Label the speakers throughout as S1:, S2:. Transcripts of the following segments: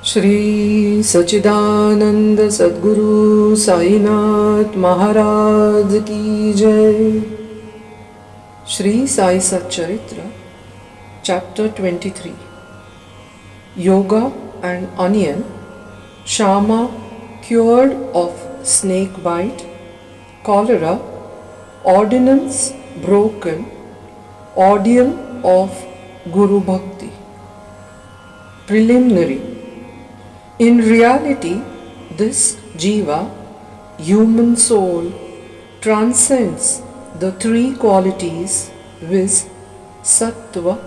S1: Shri Sachidanand Sadguru Sainath Maharaj Ki Jai. Shri Sai Saicharitra, Chapter 23. Yoga and Onion. Shama cured of snake bite, cholera, ordinance broken, ordeal of Guru Bhakti. Preliminary. In reality, this Jiva, human soul, transcends the three qualities viz. Sattva,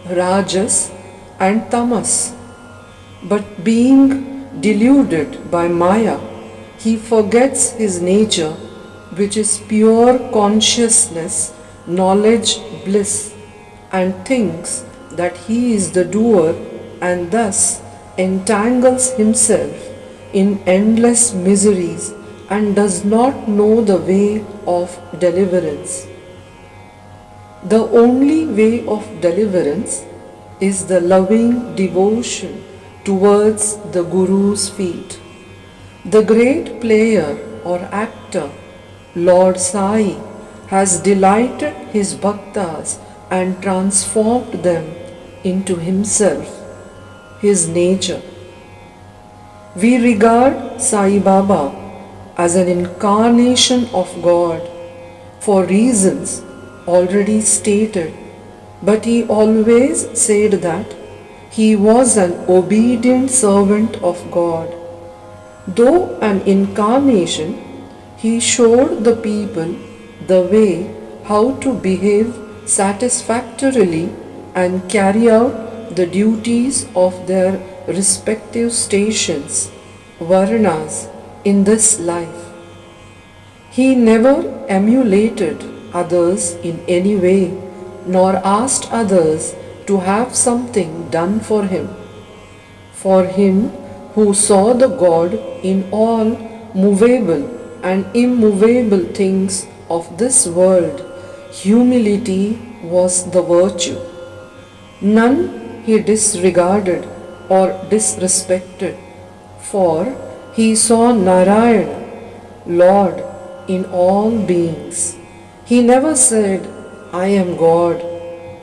S1: Rajas and Tamas. But being deluded by Maya, he forgets his nature, which is pure consciousness, knowledge, bliss, and thinks that he is the doer and thus entangles himself in endless miseries and does not know the way of deliverance. The only way of deliverance is the loving devotion towards the Guru's feet. The great player or actor, Lord Sai, has delighted his bhaktas and transformed them into himself, his nature. We regard Sai Baba as an incarnation of God for reasons already stated, but he always said that he was an obedient servant of God. Though an incarnation, he showed the people the way how to behave satisfactorily and carry out the duties of their respective stations, varnas, in this life. He never emulated others in any way, nor asked others to have something done for him. For him who saw the God in all movable and immovable things of this world, humility was the virtue. None he disregarded or disrespected, for he saw Narayana, Lord, in all beings. He never said, I am God,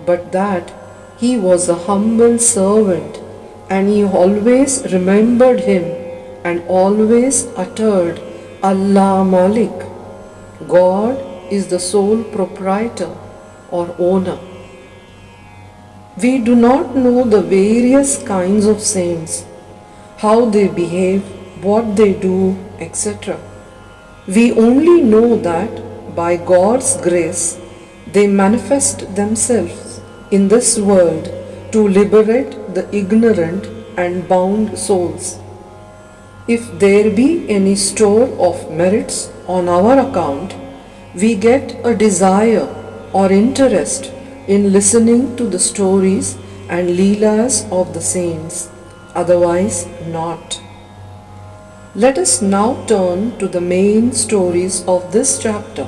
S1: but that he was a humble servant, and he always remembered him and always uttered, Allah Malik. God is the sole proprietor or owner. We do not know the various kinds of saints, how they behave, what they do, etc. We only know that by God's grace they manifest themselves in this world to liberate the ignorant and bound souls. If there be any store of merits on our account, we get a desire or interest in listening to the stories and leelas of the saints, otherwise not. Let us now turn to the main stories of this chapter.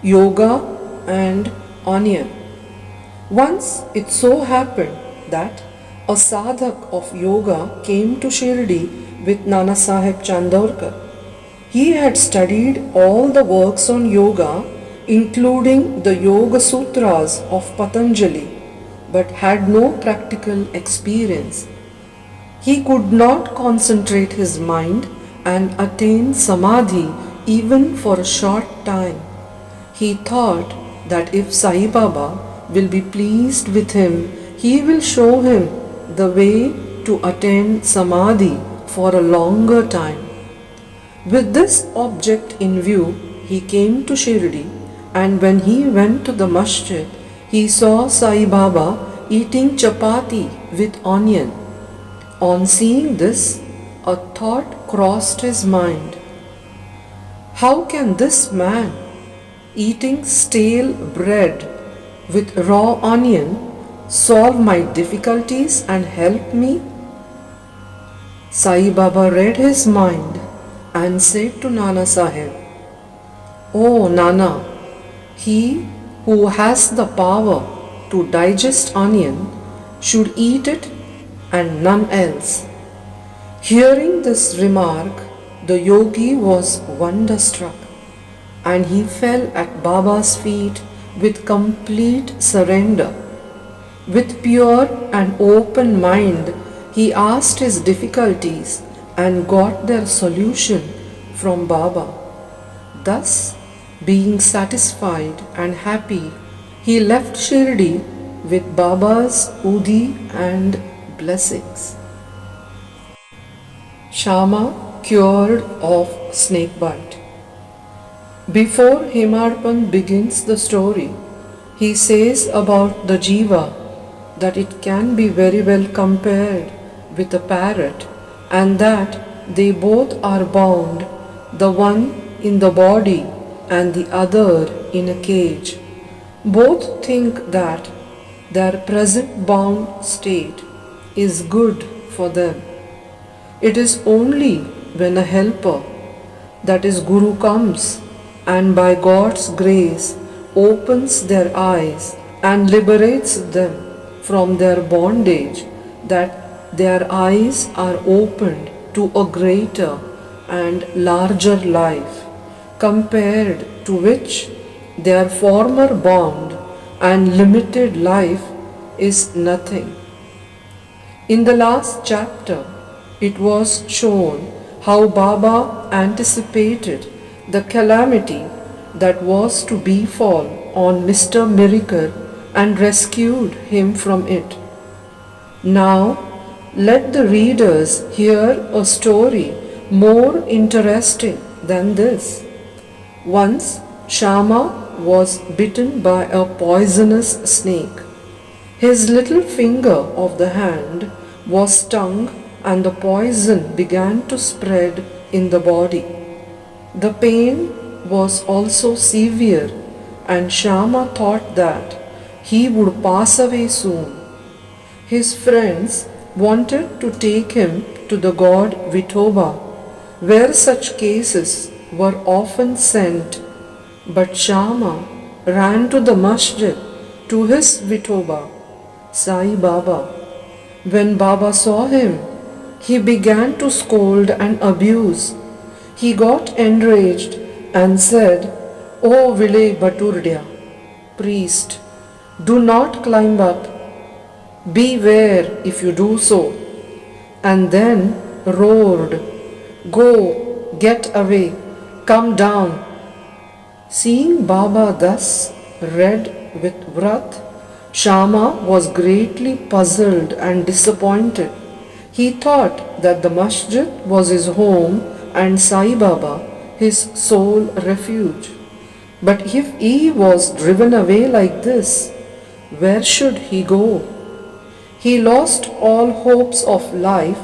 S1: Yoga and Onion. Once it so happened that a sadhak of yoga came to Shirdi with Nana Sahib Chandorkar. He had studied all the works on yoga, including the Yoga Sutras of Patanjali, but had no practical experience. He could not concentrate his mind and attain samadhi even for a short time. He thought that if Sai Baba will be pleased with him, he will show him the way to attain samadhi for a longer time. With this object in view, he came to Shirdi, and when he went to the masjid, he saw Sai Baba eating chapati with onion. On seeing this, a thought crossed his mind. How can this man, eating stale bread with raw onion, solve my difficulties and help me? Sai Baba read his mind and said to Nana Sahib, "Oh Nana, he who has the power to digest onion should eat it and none else. Hearing this remark, the yogi was wonderstruck and he fell at Baba's feet with complete surrender. With pure and open mind, he asked his difficulties and got their solution from Baba. Thus, being satisfied and happy, he left Shirdi with Baba's Udi and blessings. Shama cured of snake bite. Before Himarpan begins the story, he says about the jiva that it can be very well compared with a parrot and that they both are bound, the one in the body and the other in a cage. Both think that their present bound state is good for them. It is only when a helper, that is Guru, comes and by God's grace opens their eyes and liberates them from their bondage that their eyes are opened to a greater and larger life, compared to which their former bond and limited life is nothing. In the last chapter, it was shown how Baba anticipated the calamity that was to befall on Mr. Miracle and rescued him from it. Now, let the readers hear a story more interesting than this. Once, Shama was bitten by a poisonous snake. His little finger of the hand was stung and the poison began to spread in the body. The pain was also severe and Shama thought that he would pass away soon. His friends wanted to take him to the god Vithoba, where such cases were often sent, but Shama ran to the masjid to his Vithoba, Sai Baba. When Baba saw him, he began to scold and abuse. He got enraged and said, "O Vile Baturdya, priest, do not climb up. Beware if you do so." And then roared, "Go, get away, come down." Seeing Baba thus red with wrath, Shama was greatly puzzled and disappointed. He thought that the masjid was his home and Sai Baba his sole refuge. But if he was driven away like this, where should he go? He lost all hopes of life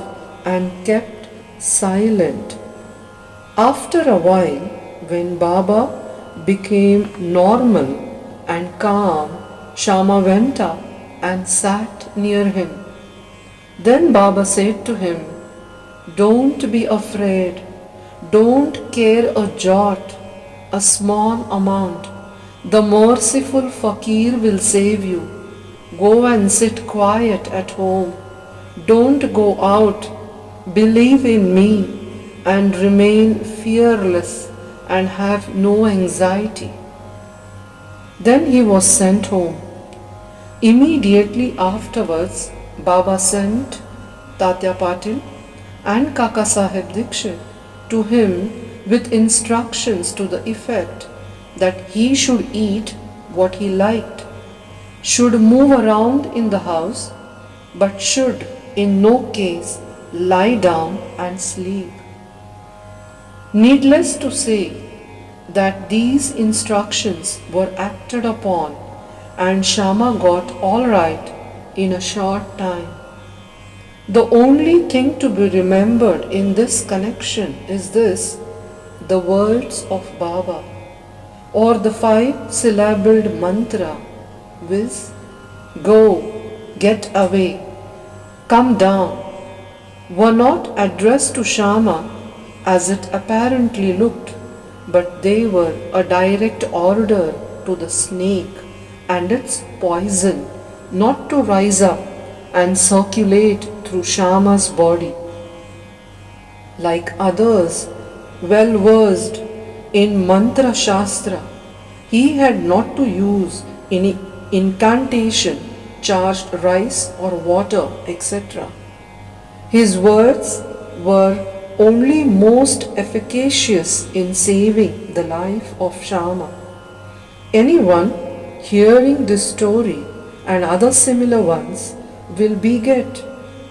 S1: and kept silent. After a while, when Baba became normal and calm, Shama went up and sat near him. Then Baba said to him, "Don't be afraid. Don't care a jot, a small amount. The merciful fakir will save you. Go and sit quiet at home. Don't go out. Believe in me and remain fearless and have no anxiety." Then he was sent home. Immediately afterwards, Baba sent Tatya Patil and Kaka Sahib Dikshit to him with instructions to the effect that he should eat what he liked, should move around in the house, but should in no case lie down and sleep. Needless to say that these instructions were acted upon and Shama got all right in a short time. The only thing to be remembered in this connection is this: the words of Baba, or the 5-syllabled mantra, viz. Go, get away, come down, were not addressed to Shama as it apparently looked, but they were a direct order to the snake and its poison not to rise up and circulate through Shama's body. Like others, well versed in mantra shastra, he had not to use any incantation, charged rice or water, etc. His words were only most efficacious in saving the life of Shama. Anyone hearing this story and other similar ones will beget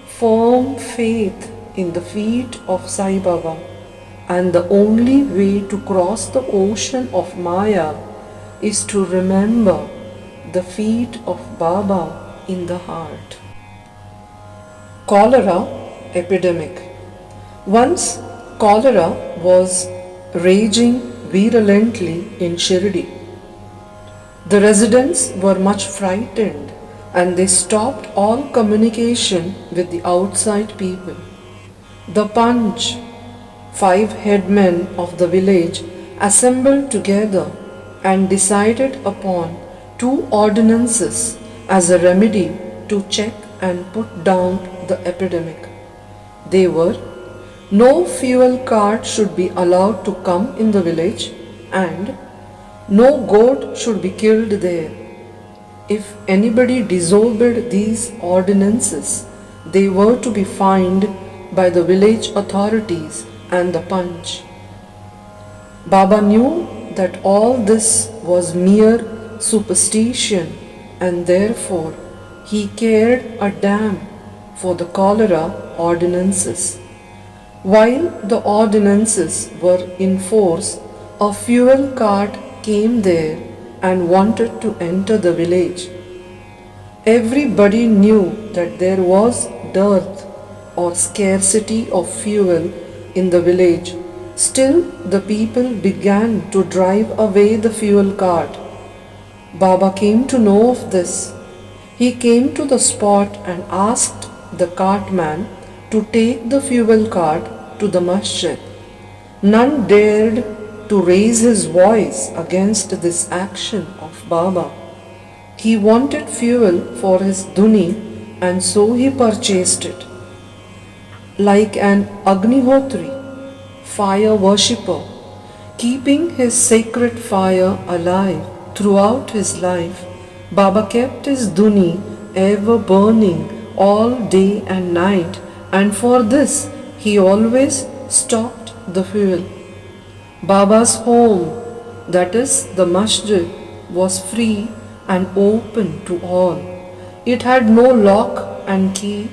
S1: firm faith in the feet of Sai Baba, and the only way to cross the ocean of Maya is to remember the feet of Baba in the heart. Cholera epidemic. Once cholera was raging virulently in Shirdi. The residents were much frightened and they stopped all communication with the outside people. The Panch, 5 headmen of the village, assembled together and decided upon 2 ordinances as a remedy to check and put down the epidemic. They were: no fuel cart should be allowed to come in the village, and no goat should be killed there. If anybody disobeyed these ordinances, they were to be fined by the village authorities and the Panch. Baba knew that all this was mere superstition, and therefore he cared a damn for the cholera ordinances. While the ordinances were in force, a fuel cart came there and wanted to enter the village. Everybody knew that there was dearth or scarcity of fuel in the village. Still, the people began to drive away the fuel cart. Baba came to know of this. He came to the spot and asked the cartman to take the fuel cart to the masjid. None dared to raise his voice against this action of Baba. He wanted fuel for his dhuni, and so he purchased it. Like an Agnihotri, fire worshipper, keeping his sacred fire alive throughout his life, Baba kept his dhuni ever burning all day and night, and for this he always stocked the fuel. Baba's home, that is the masjid, was free and open to all. It had no lock and key,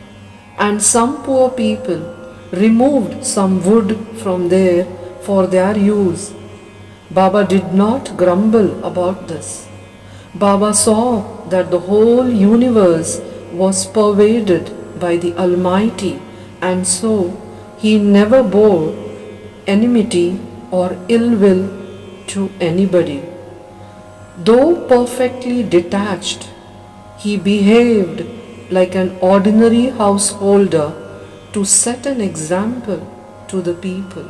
S1: and some poor people removed some wood from there for their use. Baba did not grumble about this. Baba saw that the whole universe was pervaded by the Almighty, and so he never bore enmity or ill will to anybody. Though perfectly detached, he behaved like an ordinary householder to set an example to the people.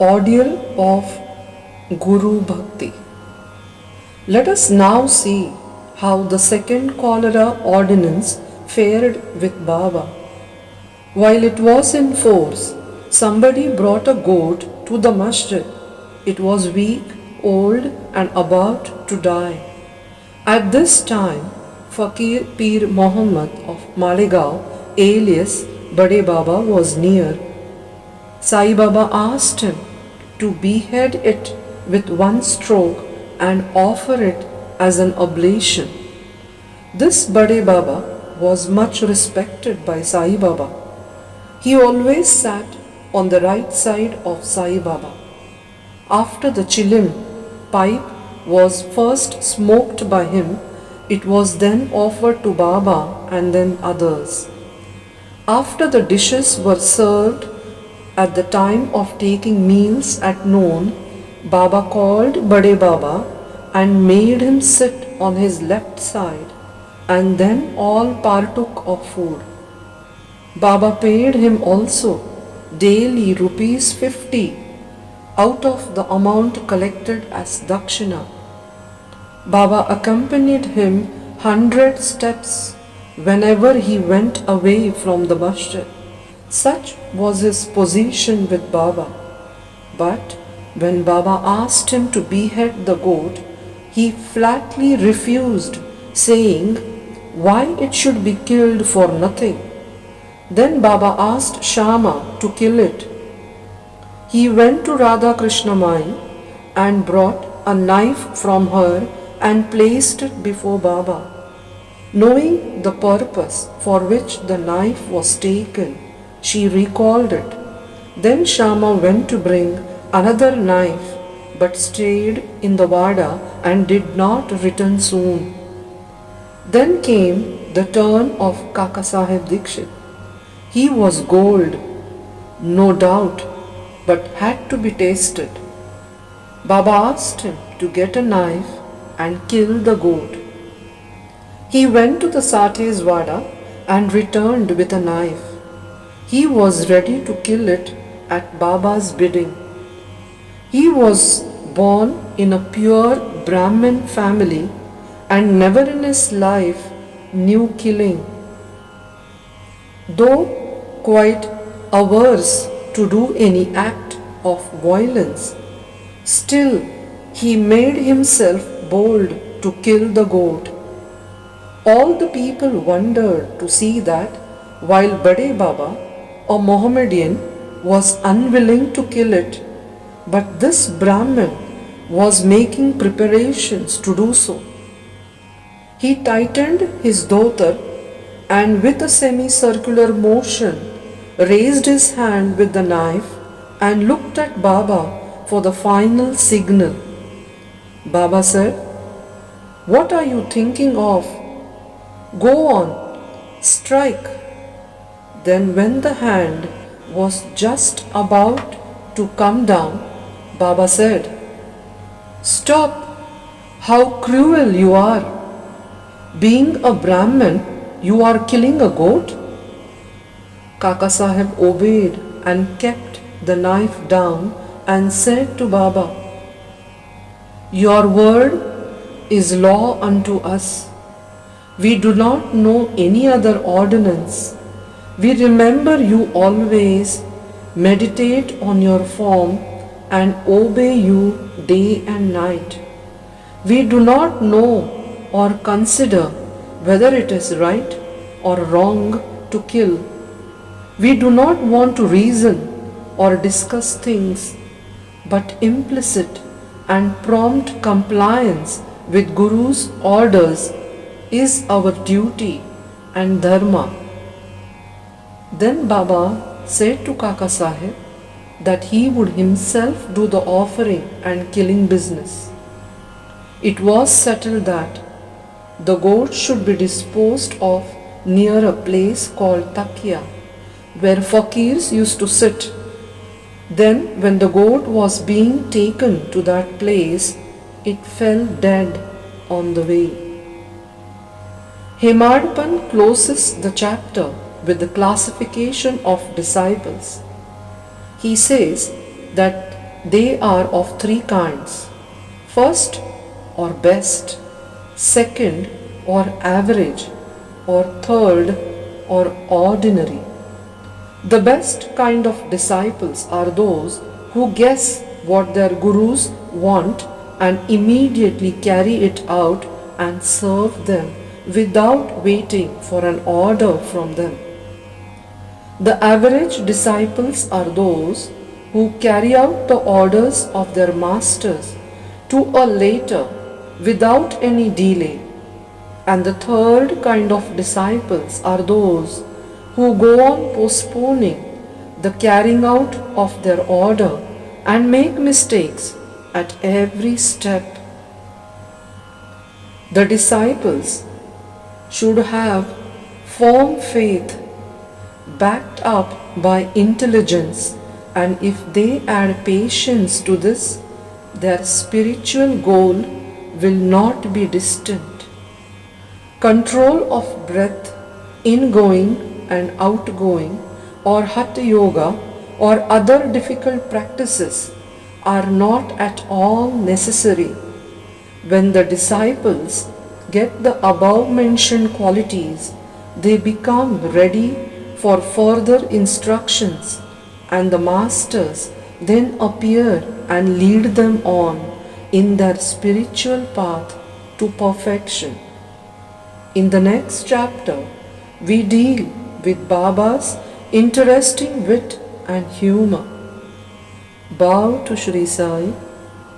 S1: Ordeal of Guru Bhakti. Let us now see how the second cholera ordinance fared with Baba. While it was in force, somebody brought a goat to the masjid. It was weak, old, and about to die. At this time, Fakir Pir Muhammad of Malegaon, alias Bade Baba, was near. Sai Baba asked him to behead it with one stroke and offer it as an oblation. This Bade Baba was much respected by Sai Baba. He always sat on the right side of Sai Baba. After the chilim pipe was first smoked by him, it was then offered to Baba and then others. After the dishes were served at the time of taking meals at noon, Baba called Bade Baba and made him sit on his left side, and then all partook of food. Baba paid him also daily ₹50 out of the amount collected as dakshina. Baba accompanied him 100 steps whenever he went away from the masjid. Such was his position with Baba. But when Baba asked him to behead the goat, he flatly refused, saying why it should be killed for nothing. Then Baba asked Shama to kill it. He went to Radha Krishna Mai and brought a knife from her and placed it before Baba. Knowing the purpose for which the knife was taken, she recalled it. Then Shama went to bring another knife but stayed in the Vada and did not return soon. Then came the turn of Kakasaheb Dikshit. He was gold, no doubt, but had to be tasted. Baba asked him to get a knife and kill the goat. He went to the Sate's Vada and returned with a knife. He was ready to kill it at Baba's bidding. He was born in a pure Brahmin family and never in his life knew killing. Though quite averse to do any act of violence, still he made himself bold to kill the goat. All the people wondered to see that while Bade Baba, a Mohammedan, was unwilling to kill it, but this Brahmin was making preparations to do so. He tightened his dhotar and with a semicircular motion raised his hand with the knife and looked at Baba for the final signal. Baba said, "What are you thinking of? Go on, strike." Then when the hand was just about to come down, Baba said, "Stop! How cruel you are! Being a Brahmin, you are killing a goat?" Kaka Sahib obeyed and kept the knife down and said to Baba, "Your word is law unto us. We do not know any other ordinance. We remember you always, meditate on your form and obey you day and night. We do not know or consider whether it is right or wrong to kill. We do not want to reason or discuss things, but implicit and prompt compliance with Guru's orders is our duty and dharma." Then Baba said to Kaka Sahib that he would himself do the offering and killing business. It was settled that the goat should be disposed of near a place called Takia, where fakirs used to sit. Then when the goat was being taken to that place, it fell dead on the way. Hemadpan closes the chapter with the classification of disciples. He says that they are of three kinds: first or best, second or average, or third or ordinary. The best kind of disciples are those who guess what their gurus want and immediately carry it out and serve them without waiting for an order from them. The average disciples are those who carry out the orders of their masters to a later without any delay. And the third kind of disciples are those who go on postponing the carrying out of their order and make mistakes at every step. The disciples should have firm faith backed up by intelligence, and if they add patience to this, their spiritual goal will not be distant. Control of breath, ingoing and outgoing, or Hatha Yoga or other difficult practices are not at all necessary. When the disciples get the above mentioned qualities, they become ready for further instructions, and the masters then appear and lead them on in their spiritual path to perfection. In the next chapter, we deal with Baba's interesting wit and humor. Bow to Sri Sai,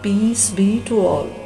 S1: peace be to all.